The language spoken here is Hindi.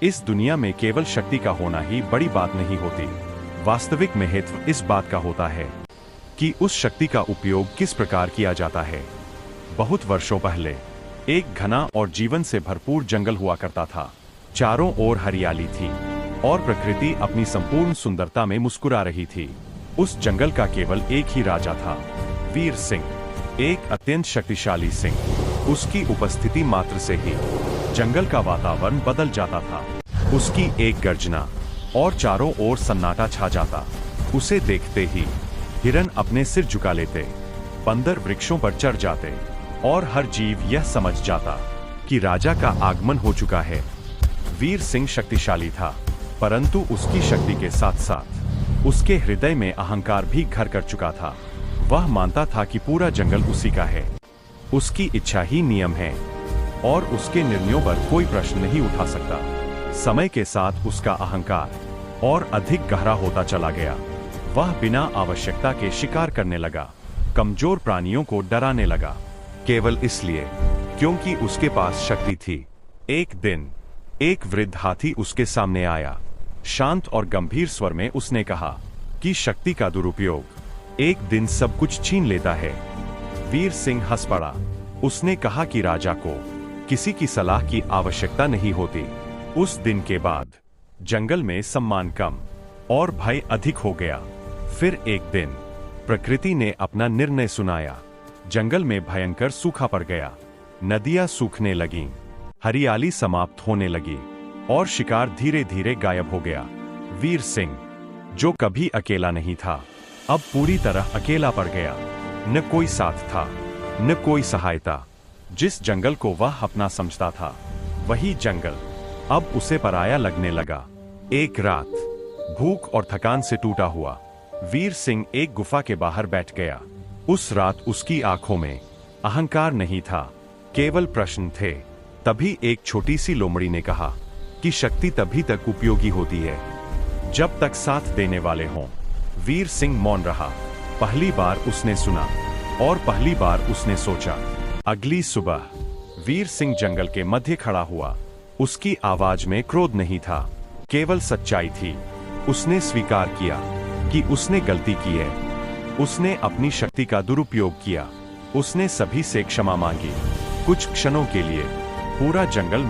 इस दुनिया में केवल शक्ति का होना ही बड़ी बात नहीं होती। वास्तविक महत्व इस बात का होता है कि उस शक्ति का उपयोग किस प्रकार किया जाता है। बहुत वर्षों पहले एक घना और जीवन से भरपूर जंगल हुआ करता था। चारों ओर हरियाली थी और प्रकृति अपनी संपूर्ण सुंदरता में मुस्कुरा रही थी। उस जंगल का केवल एक ही राजा था, वीर सिंह, एक अत्यंत शक्तिशाली सिंह। उसकी उपस्थिति मात्र से ही जंगल का वातावरण बदल जाता था। उसकी एक गर्जना और चारों ओर सन्नाटा छा जाता। उसे देखते ही हिरन अपने सिर झुका लेते, बंदर वृक्षों पर चढ़ जाते और हर जीव यह समझ जाता कि राजा का आगमन हो चुका है। वीर सिंह शक्तिशाली था, परंतु उसकी शक्ति के साथ साथ उसके हृदय में अहंकार भी घर कर चुका था। वह मानता था कि पूरा जंगल उसी का है, उसकी इच्छा ही नियम है और उसके निर्णयों पर कोई प्रश्न नहीं उठा सकता। समय के साथ उसका अहंकार और अधिक गहरा होता चला गया। वह बिना आवश्यकता के शिकार करने लगा, कमजोर प्राणियों को डराने लगा, केवल इसलिए क्योंकि उसके पास शक्ति थी। एक दिन एक वृद्ध हाथी उसके सामने आया। शांत और गंभीर स्वर में उसने कहा कि शक्ति का दुरुपयोग एक दिन सब कुछ छीन लेता है। वीर सिंह हंस पड़ा। उसने कहा कि राजा को किसी की सलाह की आवश्यकता नहीं होती। उस दिन के बाद जंगल में सम्मान कम और भय अधिक हो गया। फिर एक दिन प्रकृति ने अपना निर्णय सुनाया। जंगल में भयंकर सूखा पड़ गया। नदियां सूखने लगीं, हरियाली समाप्त होने लगी और शिकार धीरे धीरे गायब हो गया। वीर सिंह, जो कभी अकेला नहीं था, अब पूरी तरह अकेला पड़ गया। न कोई साथ था, न कोई सहायता। जिस जंगल को वह अपना समझता था, वही जंगल अब उसे पराया लगने लगा। एक रात भूख और थकान से टूटा हुआ वीर सिंह एक गुफा के बाहर बैठ गया। उस रात उसकी आंखों में अहंकार नहीं था, केवल प्रश्न थे। तभी एक छोटी सी लोमड़ी ने कहा कि शक्ति तभी तक उपयोगी होती है जब तक साथ देने वाले हों। वीर सिंह मौन रहा। पहली बार उसने सुना और पहली बार उसने सोचा। अगली सुबह वीर सिंह जंगल के मध्य खड़ा हुआ। उसकी आवाज में क्रोध नहीं था, केवल सच्चाई थी। उसने स्वीकार किया कि उसने गलती की है। उसने अपनी शक्ति का दुरुपयोग किया। उसने सभी से क्षमा मांगी। कुछ क्षणों के लिए पूरा जंगल